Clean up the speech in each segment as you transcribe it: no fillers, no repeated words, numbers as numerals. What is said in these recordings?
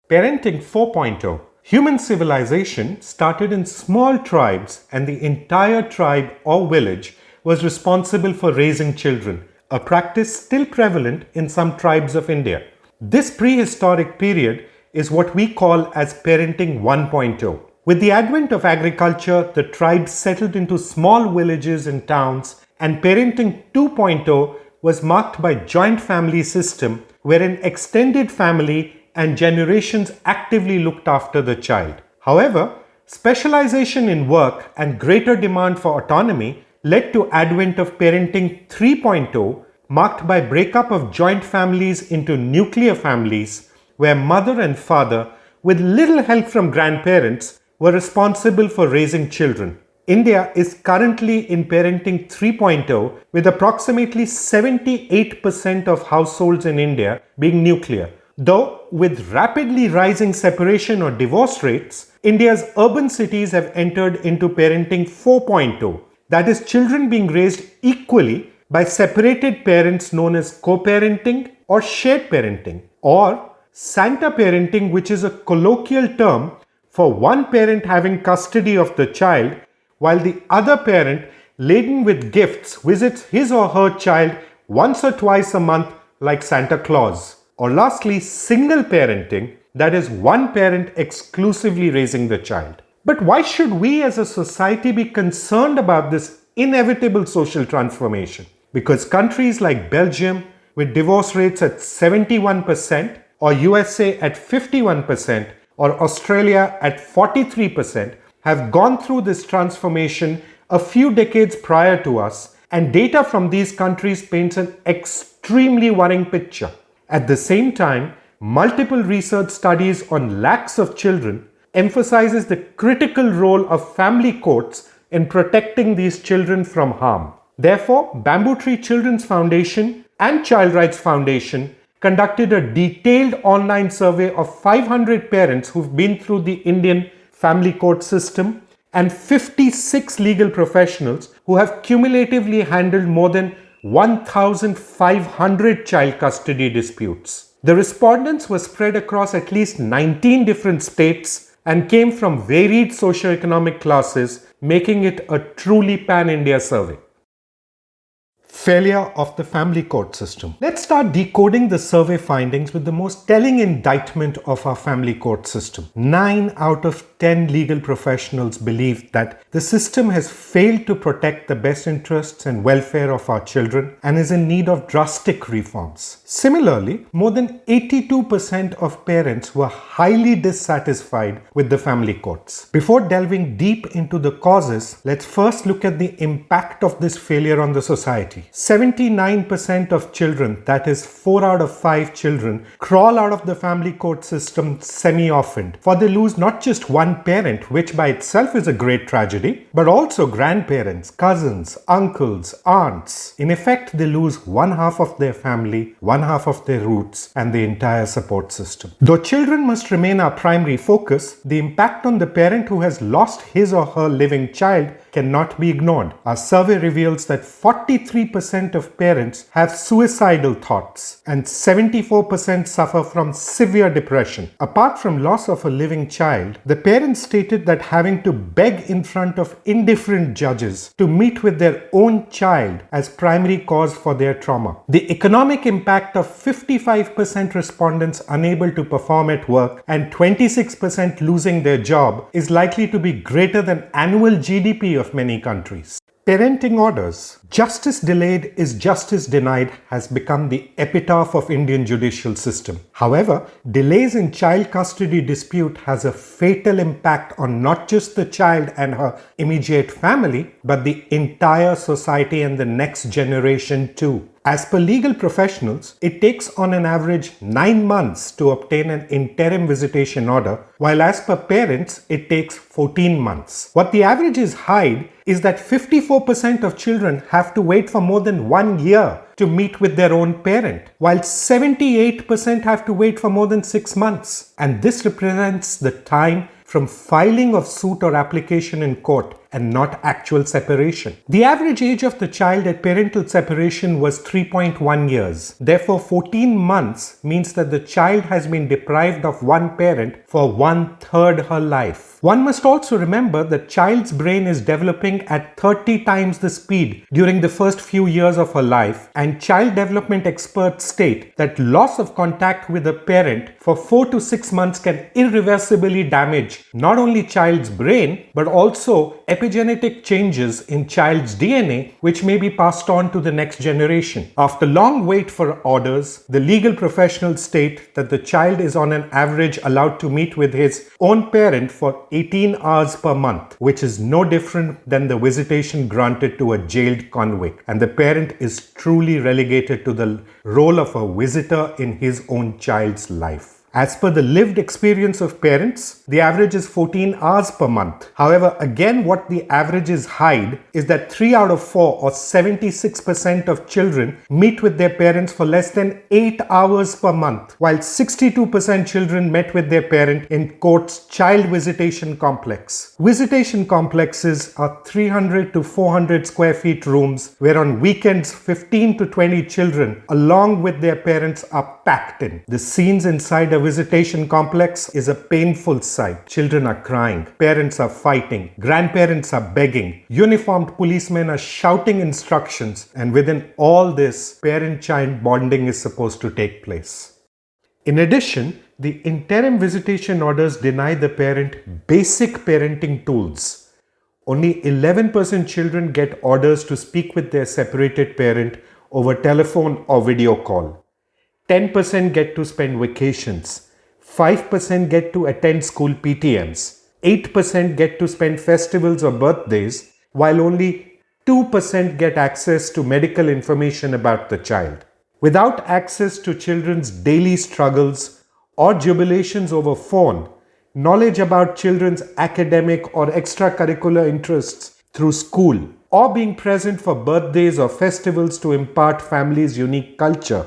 Parenting 4.0. Human civilization started in small tribes, and the entire tribe or village was responsible for raising children, a practice still prevalent in some tribes of India. This prehistoric period is what we call as Parenting 1.0. With the advent of agriculture, the tribes settled into small villages and towns, and Parenting 2.0 was marked by joint family system wherein extended family and generations actively looked after the child. However, specialization in work and greater demand for autonomy led to advent of Parenting 3.0, marked by breakup of joint families into nuclear families where mother and father, with little help from grandparents, were responsible for raising children. India is currently in Parenting 3.0 with approximately 78% of households in India being nuclear. Though with rapidly rising separation or divorce rates, India's urban cities have entered into Parenting 4.0, that is, children being raised equally by separated parents known as co-parenting or shared parenting, or Santa parenting, which is a colloquial term for one parent having custody of the child while the other parent, laden with gifts, visits his or her child once or twice a month like Santa Claus. Or lastly, single parenting, that is one parent exclusively raising the child. But why should we as a society be concerned about this inevitable social transformation? Because countries like Belgium, with divorce rates at 71%, or USA at 51%, or Australia at 43%, have gone through this transformation a few decades prior to us, and data from these countries paints an extremely worrying picture. At the same time, multiple research studies on lakhs of children emphasizes the critical role of family courts in protecting these children from harm. Therefore, BambooTree Children's Foundation and Child Rights Foundation conducted a detailed online survey of 500 parents who've been through the Indian family court system and 56 legal professionals who have cumulatively handled more than 1,500 child custody disputes. The respondents were spread across at least 19 different states and came from varied socioeconomic classes, making it a truly pan-India survey. Failure of the family court system. Let's start decoding the survey findings with the most telling indictment of our family court system. 9 out of 10 legal professionals believe that the system has failed to protect the best interests and welfare of our children and is in need of drastic reforms. Similarly, more than 82% of parents were highly dissatisfied with the family courts. Before delving deep into the causes, let's first look at the impact of this failure on the society. 79% of children, that is 4 out of 5 children, crawl out of the family court system semi-orphaned, for they lose not just one parent, which by itself is a great tragedy, but also grandparents, cousins, uncles, aunts. In effect, they lose one half of their family, one half of their roots, and the entire support system. Though children must remain our primary focus, the impact on the parent who has lost his or her living child cannot be ignored. Our survey reveals that 43% of parents have suicidal thoughts and 74% suffer from severe depression. Apart from loss of a living child, the parents stated that having to beg in front of indifferent judges to meet with their own child as primary cause for their trauma. The economic impact of 55% respondents unable to perform at work and 26% losing their job is likely to be greater than annual GDP of many countries. Parenting orders. Justice delayed is justice denied has become the epitaph of Indian judicial system. However, delays in child custody dispute has a fatal impact on not just the child and her immediate family, but the entire society and the next generation too. As per legal professionals, it takes on an average 9 months to obtain an interim visitation order, while as per parents, it takes 14 months. What the averages hide is that 54% of children have to wait for more than 1 year to meet with their own parent, while 78% have to wait for more than 6 months. And this represents the time from filing of suit or application in court and not actual separation. The average age of the child at parental separation was 3.1 years. Therefore, 14 months means that the child has been deprived of one parent for 1/3 her life. One must also remember that child's brain is developing at 30 times the speed during the first few years of her life, and child development experts state that loss of contact with a parent for 4 to 6 months can irreversibly damage not only child's brain but also epigenetic changes in child's DNA, which may be passed on to the next generation. After long wait for orders, the legal professionals state that the child is on an average allowed to meet with his own parent for 18 hours per month, which is no different than the visitation granted to a jailed convict, and the parent is truly relegated to the role of a visitor in his own child's life. As per the lived experience of parents, the average is 14 hours per month. However, again, what the averages hide is that 3 out of 4 or 76% of children meet with their parents for less than 8 hours per month, while 62% children met with their parent in court's child visitation complex. Visitation complexes are 300 to 400 square feet rooms where on weekends 15 to 20 children along with their parents are packed in. The scenes inside a visitation complex is a painful sight. Children are crying, parents are fighting, grandparents are begging, uniformed policemen are shouting instructions, and within all this, parent-child bonding is supposed to take place. In addition, the interim visitation orders deny the parent basic parenting tools. Only 11% children get orders to speak with their separated parent over telephone or video call. 10% get to spend vacations, 5% get to attend school PTMs, 8% get to spend festivals or birthdays, while only 2% get access to medical information about the child. Without access to children's daily struggles or jubilations over phone, knowledge about children's academic or extracurricular interests through school, or being present for birthdays or festivals to impart family's unique culture,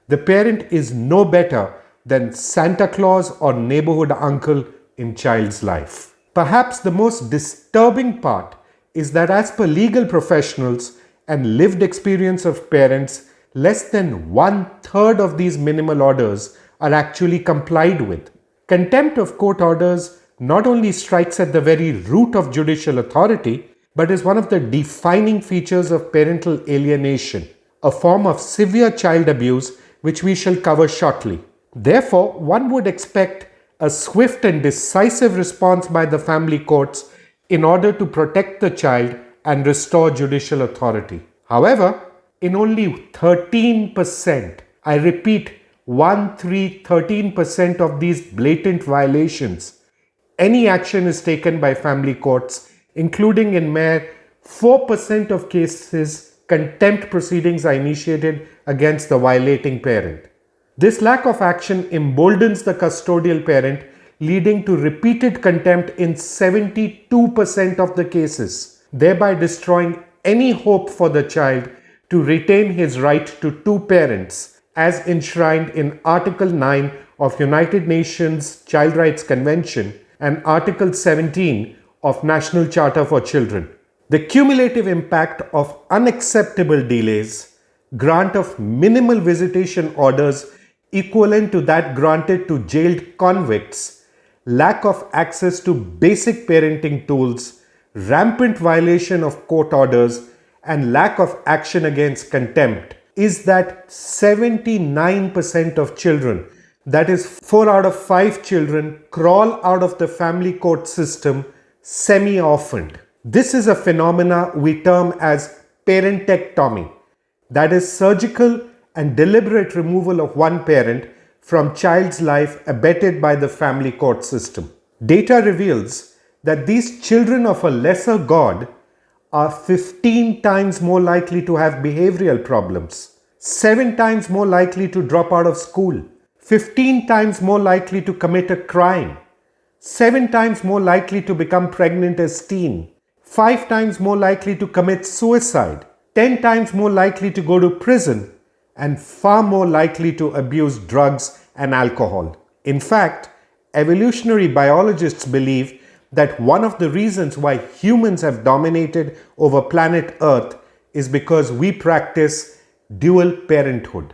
the parent is no better than Santa Claus or neighborhood uncle in child's life. Perhaps the most disturbing part is that as per legal professionals and lived experience of parents, less than 1/3 of these minimal orders are actually complied with. Contempt of court orders not only strikes at the very root of judicial authority, but is one of the defining features of parental alienation, a form of severe child abuse which we shall cover shortly. Therefore, one would expect a swift and decisive response by the family courts in order to protect the child and restore judicial authority. However, in only 13%, I repeat, 13% of these blatant violations, any action is taken by family courts, including in mere 4% of cases, contempt proceedings are initiated against the violating parent. This lack of action emboldens the custodial parent, leading to repeated contempt in 72% of the cases, thereby destroying any hope for the child to retain his right to two parents, as enshrined in Article 9 of United Nations Child Rights Convention and Article 17 of National Charter for Children. The cumulative impact of unacceptable delays, grant of minimal visitation orders equivalent to that granted to jailed convicts, lack of access to basic parenting tools, rampant violation of court orders, and lack of action against contempt is that 79% of children, that is 4 out of 5 children, crawl out of the family court system semi-orphaned. This is a phenomena we term as parentectomy, that is surgical and deliberate removal of one parent from child's life abetted by the family court system. Data reveals that these children of a lesser god are 15 times more likely to have behavioral problems, 7 times more likely to drop out of school, 15 times more likely to commit a crime, 7 times more likely to become pregnant as teen, 5 times more likely to commit suicide, 10 times more likely to go to prison, and far more likely to abuse drugs and alcohol. In fact, evolutionary biologists believe that one of the reasons why humans have dominated over planet Earth is because we practice dual parenthood.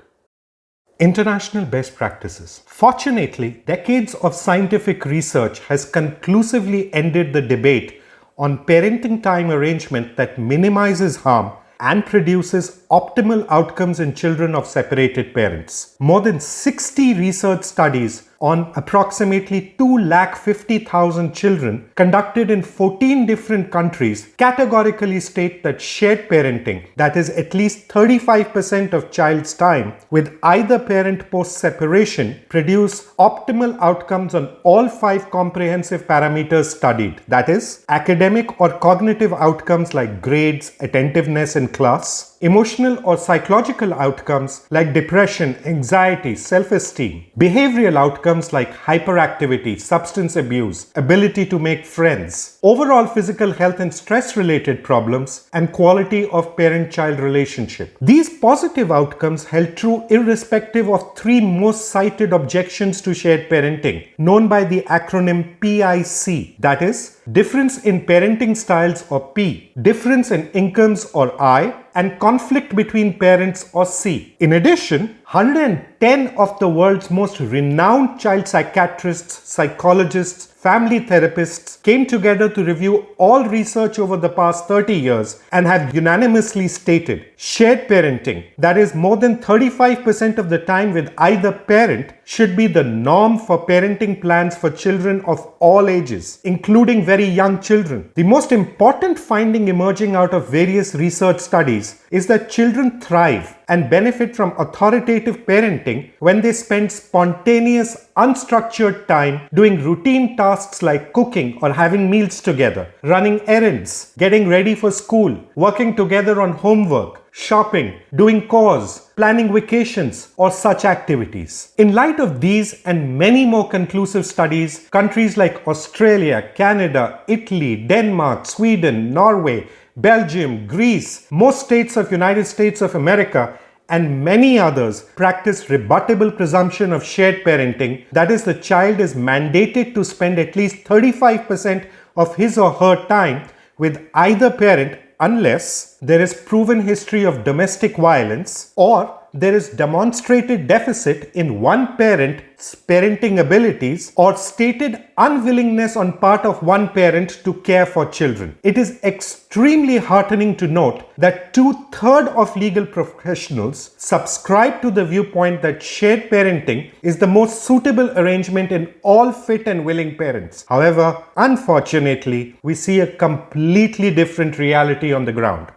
International best practices. Fortunately, decades of scientific research has conclusively ended the debate on parenting time arrangement that minimizes harm and produces optimal outcomes in children of separated parents. More than 60 research studies on approximately 250,000 children conducted in 14 different countries categorically state that shared parenting, that is at least 35% of child's time with either parent post-separation, produce optimal outcomes on all 5 comprehensive parameters studied, that is academic or cognitive outcomes like grades, attentiveness in class, emotional or psychological outcomes like depression, anxiety, self-esteem, behavioral outcomes like hyperactivity, substance abuse, ability to make friends, overall physical health and stress-related problems, and quality of parent-child relationship. These positive outcomes held true irrespective of 3 most cited objections to shared parenting, known by the acronym PIC, that is, difference in parenting styles or P, difference in incomes or I, and conflict between parents or C. In addition, 110 of the world's most renowned child psychiatrists, psychologists, family therapists came together to review all research over the past 30 years and have unanimously stated shared parenting, that is more than 35% of the time with either parent, should be the norm for parenting plans for children of all ages, including very young children. The most important finding emerging out of various research studies is that children thrive and benefit from authoritative parenting when they spend spontaneous, unstructured time doing routine tasks like cooking or having meals together, running errands, getting ready for school, working together on homework, shopping, doing chores, planning vacations, or such activities. In light of these and many more conclusive studies, countries like Australia, Canada, Italy, Denmark, Sweden, Norway, Belgium, Greece, most states of United States of America, and many others practice rebuttable presumption of shared parenting, that is, the child is mandated to spend at least 35% of his or her time with either parent unless there is proven history of domestic violence or there is demonstrated deficit in one parent's parenting abilities or stated unwillingness on part of one parent to care for children. It is extremely heartening to note that 2/3 of legal professionals subscribe to the viewpoint that shared parenting is the most suitable arrangement in all fit and willing parents. However, unfortunately, we see a completely different reality on the ground.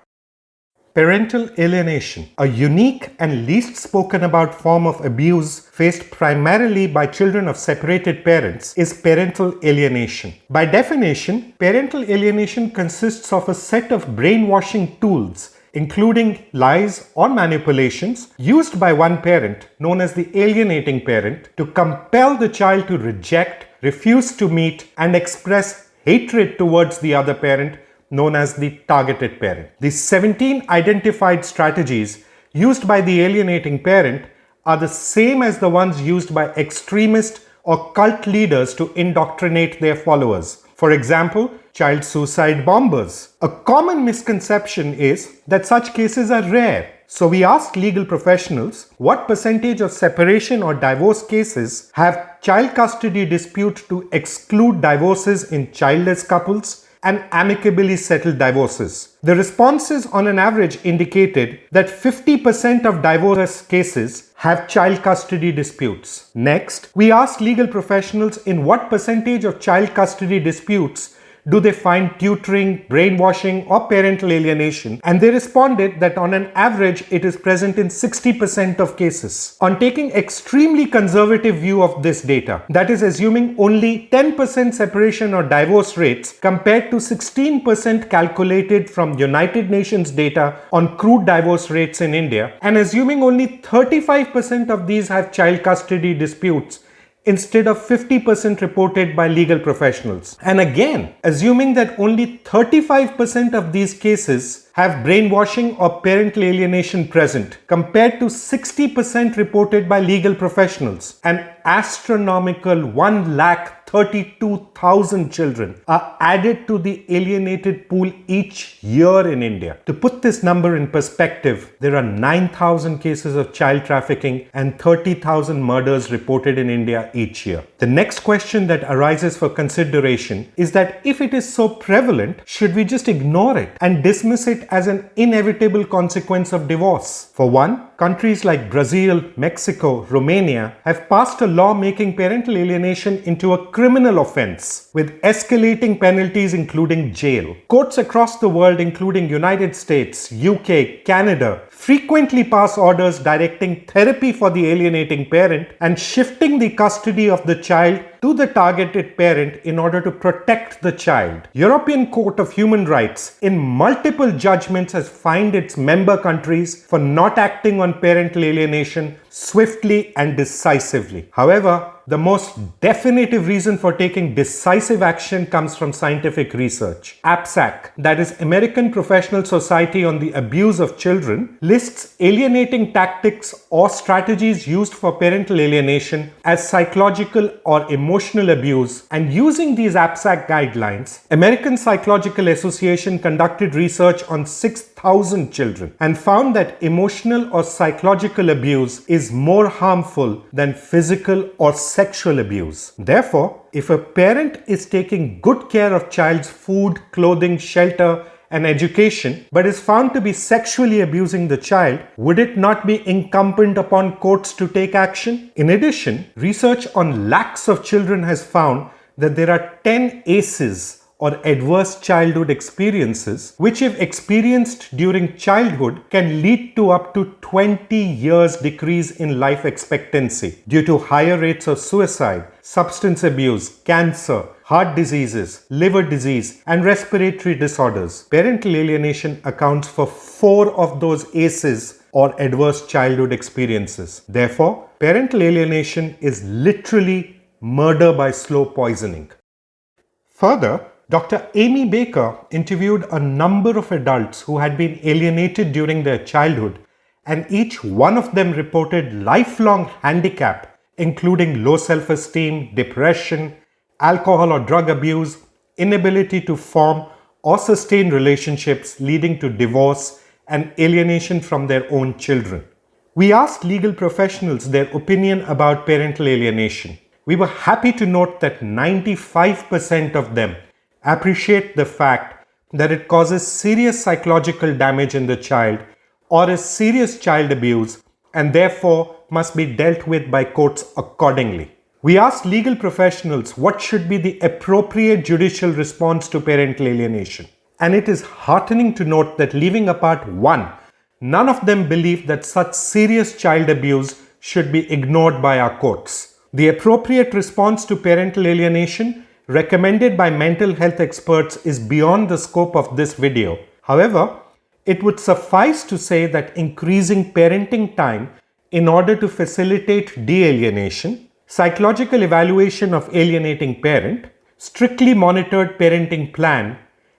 Parental alienation, a unique and least spoken about form of abuse faced primarily by children of separated parents, is parental alienation. By definition, parental alienation consists of a set of brainwashing tools, including lies or manipulations used by one parent, known as the alienating parent, to compel the child to reject, refuse to meet, and express hatred towards the other parent, known as the targeted parent. The 17 identified strategies used by the alienating parent are the same as the ones used by extremist or cult leaders to indoctrinate their followers. For example, child suicide bombers. A common misconception is that such cases are rare. So we asked legal professionals what percentage of separation or divorce cases have child custody dispute to exclude divorces in childless couples and amicably settled divorces. The responses on an average indicated that 50% of divorce cases have child custody disputes. Next, we asked legal professionals in what percentage of child custody disputes do they find tutoring, brainwashing, or parental alienation, and they responded that on an average it is present in 60% of cases. On taking extremely conservative view of this data, that is assuming only 10% separation or divorce rates compared to 16% calculated from United Nations data on crude divorce rates in India, and assuming only 35% of these have child custody disputes instead of 50% reported by legal professionals. And again, assuming that only 35% of these cases have brainwashing or parental alienation present, compared to 60% reported by legal professionals, an astronomical 1,30,000 132,000 children are added to the alienated pool each year in India. To put this number in perspective, there are 9,000 cases of child trafficking and 30,000 murders reported in India each year. The next question that arises for consideration is that if it is so prevalent, should we just ignore it and dismiss it as an inevitable consequence of divorce? For one, countries like Brazil, Mexico, Romania have passed a law making parental alienation into a criminal offense with escalating penalties including jail. Courts across the world including United States, UK, Canada frequently pass orders directing therapy for the alienating parent and shifting the custody of the child to the targeted parent in order to protect the child. European Court of Human Rights in multiple judgments has fined its member countries for not acting on parental alienation swiftly and decisively. However, the most definitive reason for taking decisive action comes from scientific research. APSAC, that is American Professional Society on the Abuse of Children, lists alienating tactics or strategies used for parental alienation as psychological or emotional abuse, and using these APSAC guidelines, American Psychological Association conducted research on 6,000 children and found that emotional or psychological abuse is more harmful than physical or sexual abuse. Therefore, if a parent is taking good care of child's food, clothing, shelter, and education, but is found to be sexually abusing the child, would it not be incumbent upon courts to take action? In addition, research on lakhs of children has found that there are 10 ACEs or adverse childhood experiences, which if experienced during childhood can lead to up to 20 years decrease in life expectancy due to higher rates of suicide, substance abuse, cancer, heart diseases, liver disease, and respiratory disorders. Parental alienation accounts for 4 of those ACEs or adverse childhood experiences. Therefore, parental alienation is literally murder by slow poisoning. Further, Dr. Amy Baker interviewed a number of adults who had been alienated during their childhood, and each one of them reported lifelong handicap, including low self-esteem, depression, alcohol or drug abuse, inability to form or sustain relationships leading to divorce, and alienation from their own children. We asked legal professionals their opinion about parental alienation. We were happy to note that 95% of them appreciate the fact that it causes serious psychological damage in the child or is serious child abuse and therefore must be dealt with by courts accordingly. We asked legal professionals what should be the appropriate judicial response to parental alienation. And it is heartening to note that leaving apart one, none of them believe that such serious child abuse should be ignored by our courts. The appropriate response to parental alienation recommended by mental health experts is beyond the scope of this video. However, it would suffice to say that increasing parenting time in order to facilitate de-alienation, psychological evaluation of alienating parent, strictly monitored parenting plan,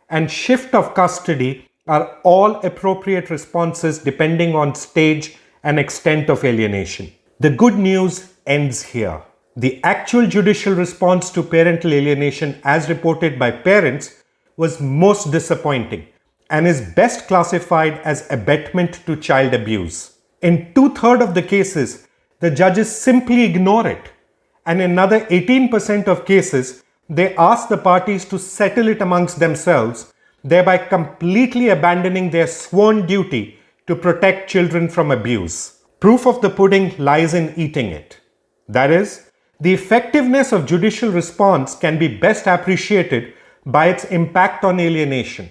and shift of custody are all appropriate responses depending on stage and extent of alienation. The good news ends here. The actual judicial response to parental alienation as reported by parents was most disappointing and is best classified as abetment to child abuse. In 2/3 of the cases, the judges simply ignore it, and in another 18% of cases, they ask the parties to settle it amongst themselves, thereby completely abandoning their sworn duty to protect children from abuse. Proof of the pudding lies in eating it. That is, the effectiveness of judicial response can be best appreciated by its impact on alienation.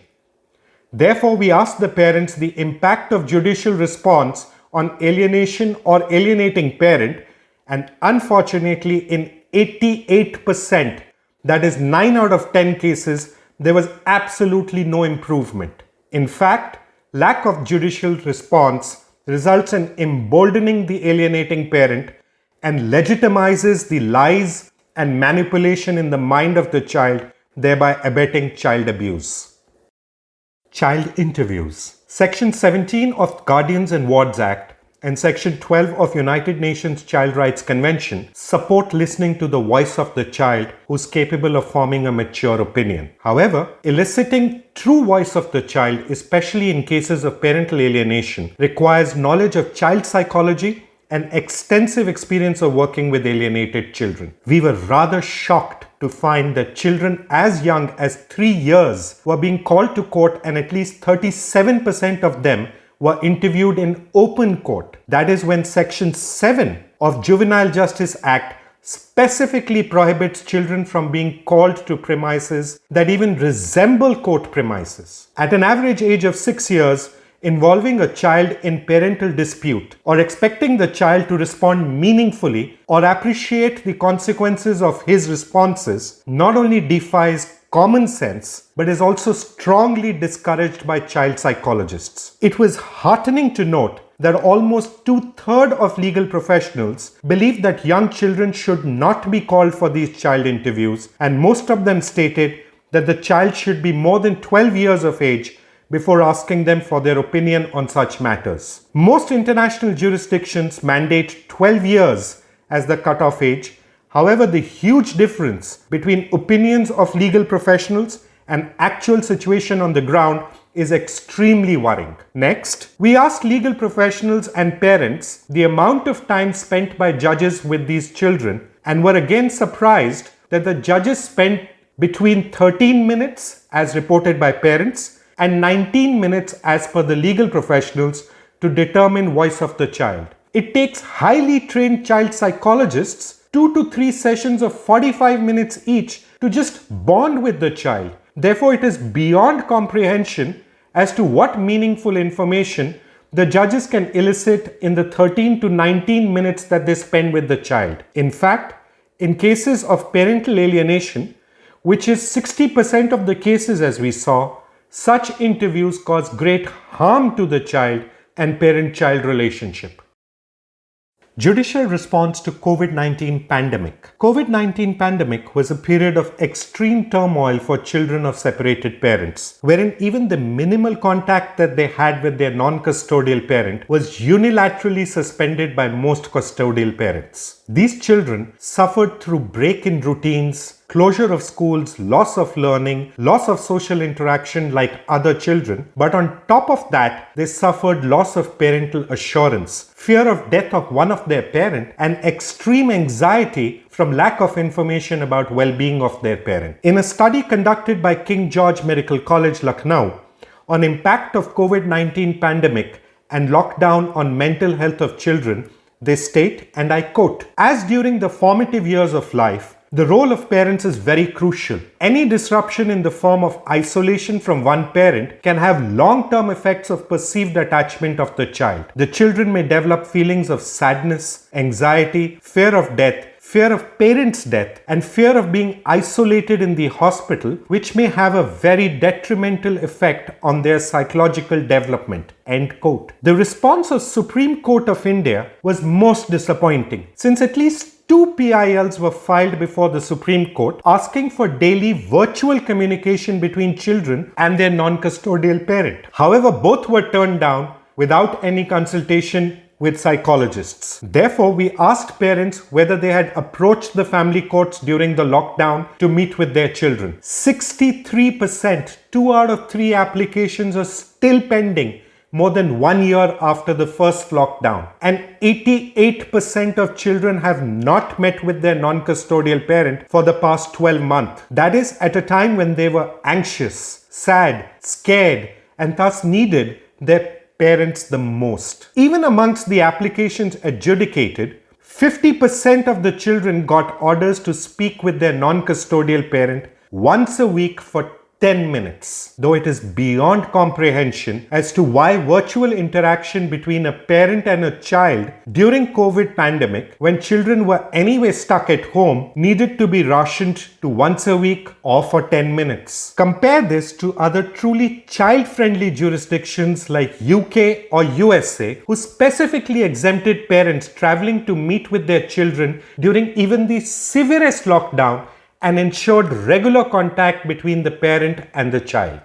Therefore, we ask the parents the impact of judicial response on alienation or alienating parent, and unfortunately in 88%, that is 9 out of 10 cases, there was absolutely no improvement. In fact, lack of judicial response results in emboldening the alienating parent and legitimizes the lies and manipulation in the mind of the child, thereby abetting child abuse. Child interviews. Section 17 of Guardians and Wards Act and Section 12 of United Nations Child Rights Convention support listening to the voice of the child who's capable of forming a mature opinion. However, eliciting true voice of the child, especially in cases of parental alienation, requires knowledge of child psychology and extensive experience of working with alienated children. We were rather shocked to find that children as young as 3 years were being called to court, and at least 37% of them were interviewed in open court. That is when Section 7 of Juvenile Justice Act specifically prohibits children from being called to premises that even resemble court premises. At an average age of 6 years, involving a child in parental dispute or expecting the child to respond meaningfully or appreciate the consequences of his responses not only defies common sense but is also strongly discouraged by child psychologists. It was heartening to note that almost 2/3 of legal professionals believe that young children should not be called for these child interviews, and most of them stated that the child should be more than 12 years of age before asking them for their opinion on such matters. Most international jurisdictions mandate 12 years as the cutoff age. However, the huge difference between opinions of legal professionals and actual situation on the ground is extremely worrying. Next, we asked legal professionals and parents the amount of time spent by judges with these children, and were again surprised that the judges spent between 13 minutes as reported by parents and 19 minutes as per the legal professionals to determine voice of the child. It takes highly trained child psychologists 2 to 3 sessions of 45 minutes each to just bond with the child. Therefore, it is beyond comprehension as to what meaningful information the judges can elicit in the 13 to 19 minutes that they spend with the child. In fact, in cases of parental alienation, which is 60% of the cases as we saw, such interviews cause great harm to the child and parent-child relationship. Judicial response to COVID-19 pandemic. COVID-19 pandemic was a period of extreme turmoil for children of separated parents, wherein even the minimal contact that they had with their non-custodial parent was unilaterally suspended by most custodial parents. These children suffered through break in routines, closure of schools, loss of learning, loss of social interaction like other children, but on top of that, they suffered loss of parental assurance, fear of death of one of their parent, and extreme anxiety from lack of information about well-being of their parent. In a study conducted by King George Medical College, Lucknow, on impact of COVID-19 pandemic and lockdown on mental health of children, they state, and I quote, "As during the formative years of life, the role of parents is very crucial. Any disruption in the form of isolation from one parent can have long-term effects of perceived attachment of the child. The children may develop feelings of sadness, anxiety, fear of death, fear of parents' death, and fear of being isolated in the hospital, which may have a very detrimental effect on their psychological development." End quote. The response of Supreme Court of India was most disappointing, since at least 2 PILs were filed before the Supreme Court asking for daily virtual communication between children and their non-custodial parent. However, both were turned down without any consultation with psychologists. Therefore, we asked parents whether they had approached the family courts during the lockdown to meet with their children. 63%, 2 out of 3 applications are still pending more than 1 year after the first lockdown. And 88% of children have not met with their non-custodial parent for the past 12 months. That is at a time when they were anxious, sad, scared, and thus needed their parents the most. Even amongst the applications adjudicated, 50% of the children got orders to speak with their non-custodial parent once a week for 10 minutes, though it is beyond comprehension as to why virtual interaction between a parent and a child during COVID pandemic, when children were anyway stuck at home, needed to be rationed to once a week or for 10 minutes. Compare this to other truly child-friendly jurisdictions like UK or USA, who specifically exempted parents traveling to meet with their children during even the severest lockdown and ensured regular contact between the parent and the child.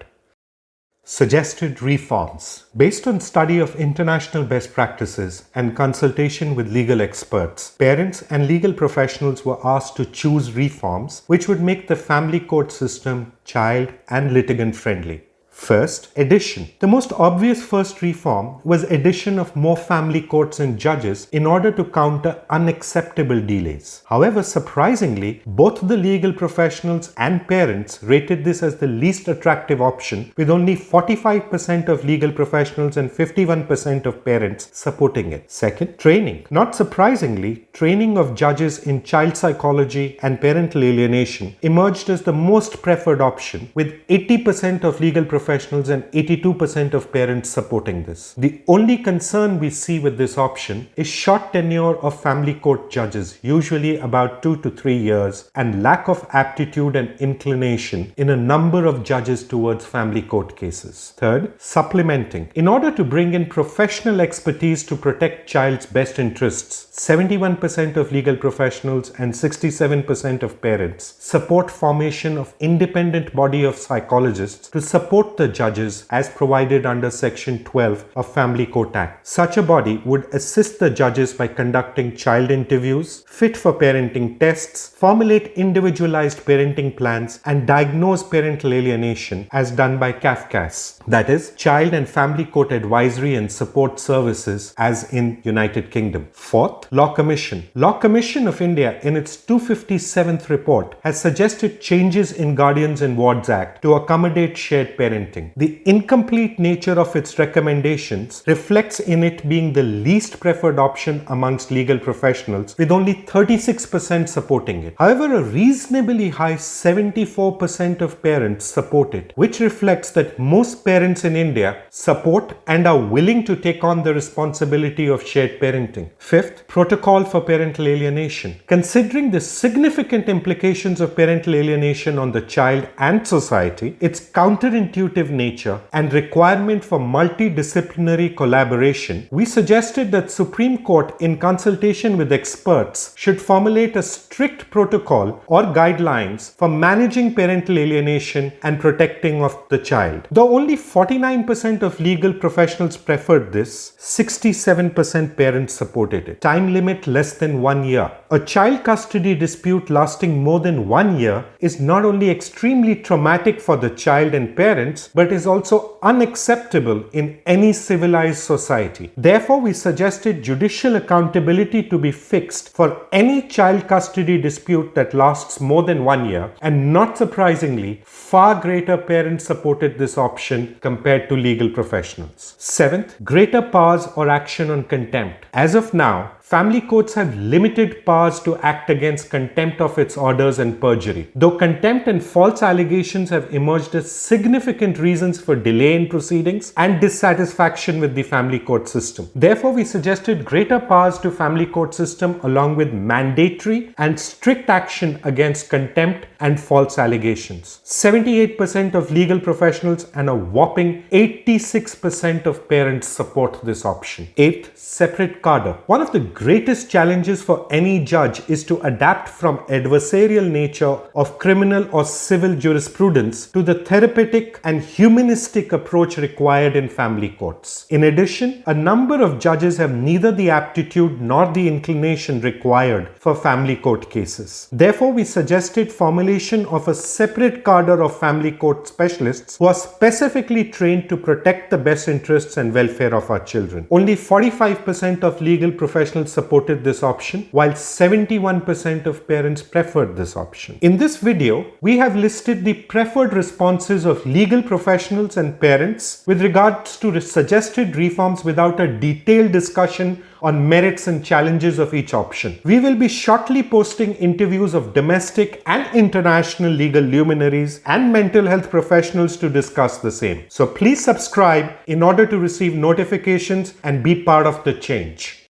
Suggested reforms. Based on study of international best practices and consultation with legal experts, parents and legal professionals were asked to choose reforms which would make the family court system child and litigant friendly. First, addition. The most obvious first reform was addition of more family courts and judges in order to counter unacceptable delays. However, surprisingly, both the legal professionals and parents rated this as the least attractive option, with only 45% of legal professionals and 51% of parents supporting it. Second, training. Not surprisingly, training of judges in child psychology and parental alienation emerged as the most preferred option, with 80% of legal professionals and 82% of parents supporting this. The only concern we see with this option is short tenure of family court judges, usually about 2 to 3 years, and lack of aptitude and inclination in a number of judges towards family court cases. Third, supplementing. In order to bring in professional expertise to protect child's best interests, 71% of legal professionals and 67% of parents support formation of independent body of psychologists to support the judges as provided under Section 12 of Family Court Act. Such a body would assist the judges by conducting child interviews, fit for parenting tests, formulate individualized parenting plans, and diagnose parental alienation as done by CAFCAS, that is, Child and Family Court Advisory and Support Services, as in United Kingdom. Fourth, Law Commission. Law Commission of India, in its 257th report, has suggested changes in Guardians and Wards Act to accommodate shared parenting. The incomplete nature of its recommendations reflects in it being the least preferred option amongst legal professionals, with only 36% supporting it. However, a reasonably high 74% of parents support it, which reflects that most parents in India support and are willing to take on the responsibility of shared parenting. Fifth, Protocol for Parental Alienation. Considering the significant implications of parental alienation on the child and society, its counterintuitive nature and requirement for multidisciplinary collaboration, we suggested that Supreme Court, in consultation with experts, should formulate a strict protocol or guidelines for managing parental alienation and protecting of the child. Though only 49% of legal professionals preferred this, 67% parents supported it. Time limit less than 1 year. A child custody dispute lasting more than 1 year is not only extremely traumatic for the child and parents, but is also unacceptable in any civilized society. Therefore, we suggested judicial accountability to be fixed for any child custody dispute that lasts more than 1 year, and not surprisingly, far greater parents supported this option compared to legal professionals. Seventh, greater powers or action on contempt. As of now, family courts have limited powers to act against contempt of its orders and perjury, though contempt and false allegations have emerged as significant reasons for delay in proceedings and dissatisfaction with the family court system. Therefore, we suggested greater powers to family court system along with mandatory and strict action against contempt and false allegations. 78% of legal professionals and a whopping 86% of parents support this option. Eighth, separate cadre. One of the greatest challenges for any judge is to adapt from adversarial nature of criminal or civil jurisprudence to the therapeutic and humanistic approach required in family courts. In addition, a number of judges have neither the aptitude nor the inclination required for family court cases. Therefore, we suggested formulation of a separate cadre of family court specialists who are specifically trained to protect the best interests and welfare of our children. Only 45% of legal professionals supported this option, while 71% of parents preferred this option. In this video, we have listed the preferred responses of legal professionals and parents with regards to suggested reforms without a detailed discussion on merits and challenges of each option. We will be shortly posting interviews of domestic and international legal luminaries and mental health professionals to discuss the same. So please subscribe in order to receive notifications and be part of the change.